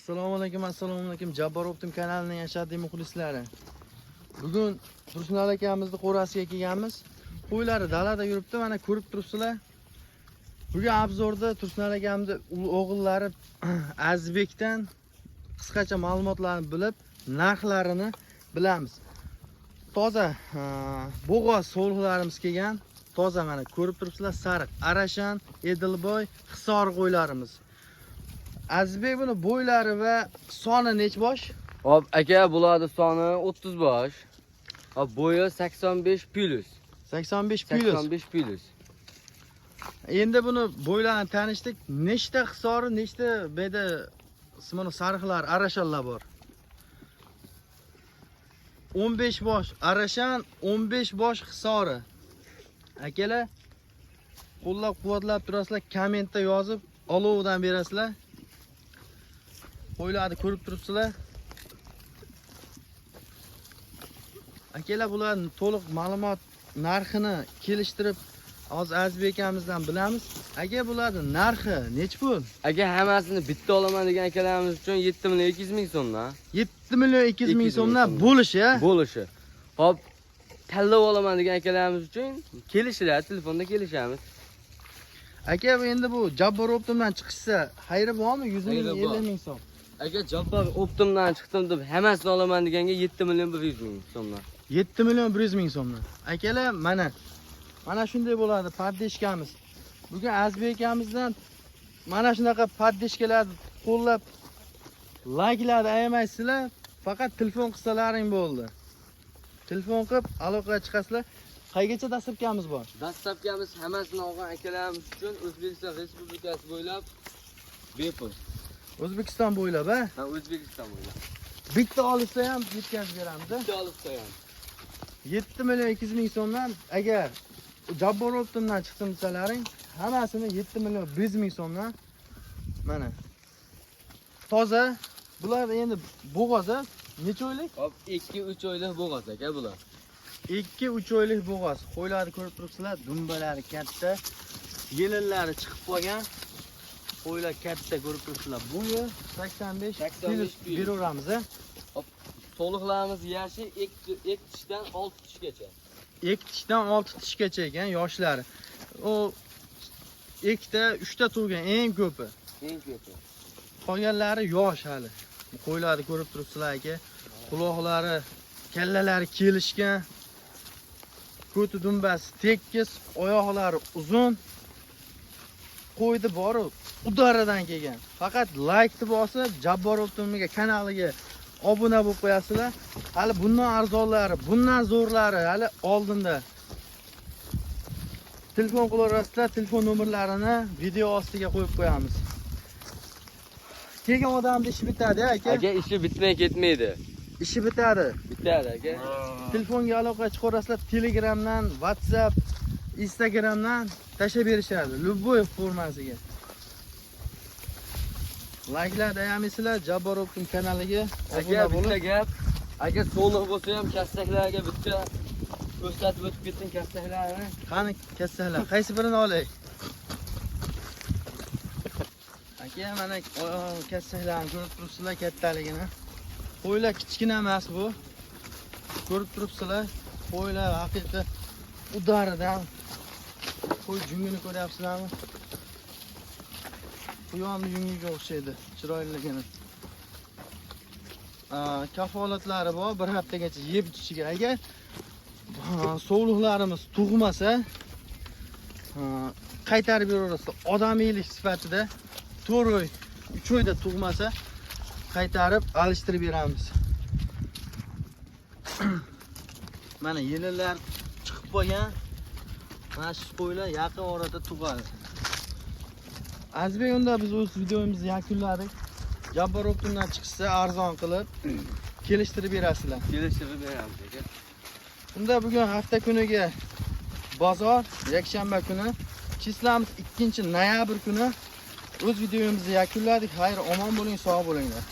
Assalomu alaykum. Jabbar Optim kanalining ashaddiy muxlislari. Bugun Tursunar akamizni qo'rasiga kelganmiz. Qo'ylari dalada yuribdi, mana ko'rib turibsizlar. Bugun obzorda Tursunar akamning o'g'illari Azbekdan qisqacha ma'lumotlarni bilib, narxlarini bilamiz. Toza bo'g'oz so'lg'larimiz kelgan. Toza mana ko'rib turibsizlar, sariq, Arashan, Edilboy, Hisor qo'ylarimiz. Azbek buni bo'ylari va soni nech bosh? Hop aka, bularning soni 30 bosh. Hop bo'yi 85 plus. 85 plus. 85 plus. Endi buni bo'ylarni tanishdik. Nechta hisori, nechta beda ismini sariqlar, arashanlar bor? 15 bosh arashan, 15 bosh hisori. Akalar, qo'llab-quvvatlab turasizlar, kommentda yozib, olovdan berasizlar. Qo'ylarni ko'rib turibsizlar. Akalar, bularning to'liq ma'lumot narxini kelishtirib hozir Azbek akamizdan bilamiz. Aka, bularning narxi nech pul? Aka, hammasini bitta olaman degan akalarimiz uchun 7 million 200 ming so'mdan. 7 million 200 ming so'mdan bo'lishi. Bo'lishi. Hop, tanlab olaman degan akalarimiz uchun kelishlar, telefonda kelishamiz. Aka, endi bu Jabbar Optimdan chiqishsa, xayri bormi? 100 ming, 50 ming so'm. Aka, Jabbar Optimdan chiqdim deb hammasini olaman deganga 7 million 100 ming so'mdan. 7 million 100 ming so'mdan. Akalar, mana shunday bo'ladi paddeshkamiz. Bugun Azbek akamizdan mana shunaqa paddeshkalarni qo'llab layklarni ayamaysizlar, faqat telefon qilsalaring bo'ldi. Telefon qilib aloqaga chiqasizlar. Qaygacha dasturkamiz bor? Dastlabkamiz hammasini olgan akalarimiz uchun O'zbekiston Respublikasi bo'ylab bepul. O'zbekiston bo'ylab, ha? Ha, O'zbekiston bo'ylab. Bitta olsa ham yetkazib beramiz, ha? Bitta olsa ham. 7 million 200 ming so'mdan agar Jabbar Optimdan chiqsin desalaring, hammasini 7 million 100 ming so'mdan mana. Toza. Bular endi bo'g'oz, necha oylik? Hop, 2-3 oylik bo'g'oz aka bular. 2-3 oylik bo'g'oz. Qo'ylarni ko'rib turibsizlar, dumbalari katta, yelinlari chiqib qolgan. Qo'ylar katta ko'rib turibsizlar. Bo'yi 85 beraveramiz, ha? Hop, to'liqlarimiz yashi 2 tishdan 6 tishgacha. 2 tishdan 6 tishgacha ekan yoshlari. O 2ta, 3ta tug'gan eng ko'pi. Eng ko'pi. Qolganlari yosh hali. Qo'ylarni ko'rib turibsizlar aka. Quloqlari, kallalari kelishgan. Ko'ti dumbasi tekis, oyoqlari uzun. Qo'ydi bori udaradan kelgan. Faqat laykni bosib, Jabbar Optimga kanaliga obuna bo'lib qo'yasizlar. Hali bundan arzonlari, bundan zo'rlari hali oldinda. Telefon qilaverasizlar, telefon nomerlarini video ostiga qo'yib qo'yamiz. Kelgan odamning ishi bitadi, aka. Aka, ishi bitmay ketmaydi. Ishi bitadi. Bitadi aka. Telefonga aloqa chiqarasizlar, Telegramdan, WhatsApp, Instagramdan tashlab berishadi, любой formasiga. Layklar ayamaysizlar Jabbar Optim kanaliga Aka, bitta gap. Aka, so'liq bo'lsa ham kastaklarga bitta ko'rsatib o'tib ketsin kastaklarni. Qani kastaklar, qaysi birini olay? Aka, mana kastaklarni ko'rib turibsizlar kattaligini. Qo'ylar kichkina emas bu. Ko'rib turibsizlar, qo'ylar haqiqiy udaridan. Qo'y jungini ko'ryapsizlarmi? Quyonni yungiga o'xshaydi, chiroyligini. Kafolatlari bor, bir haftagacha yeb ichishiga. Agar sovliqlarimiz tug'masa, qaytarib beraverasizlar. Odamiylik sifatida 4 oy, 3 oyda tug'masa, qaytarib alishtirib beramiz. Mana yelinlar chiqib qolgan. Mana shu qo'ylar yaqin orada tug'adi. Azbek, unda biz o'z videomizni yakunladik. Jabbar Optimdan chiqsa arzon qilib kelishtirib berasizlar. Kelishtirib beramiz aka. Unda bugun hafta kuniga bozor, yakshanba kuni, chislamiz 2-noyabr kuni o'z videomizni yakunladik. Xayr, omon bo'ling, sog' bo'linglar.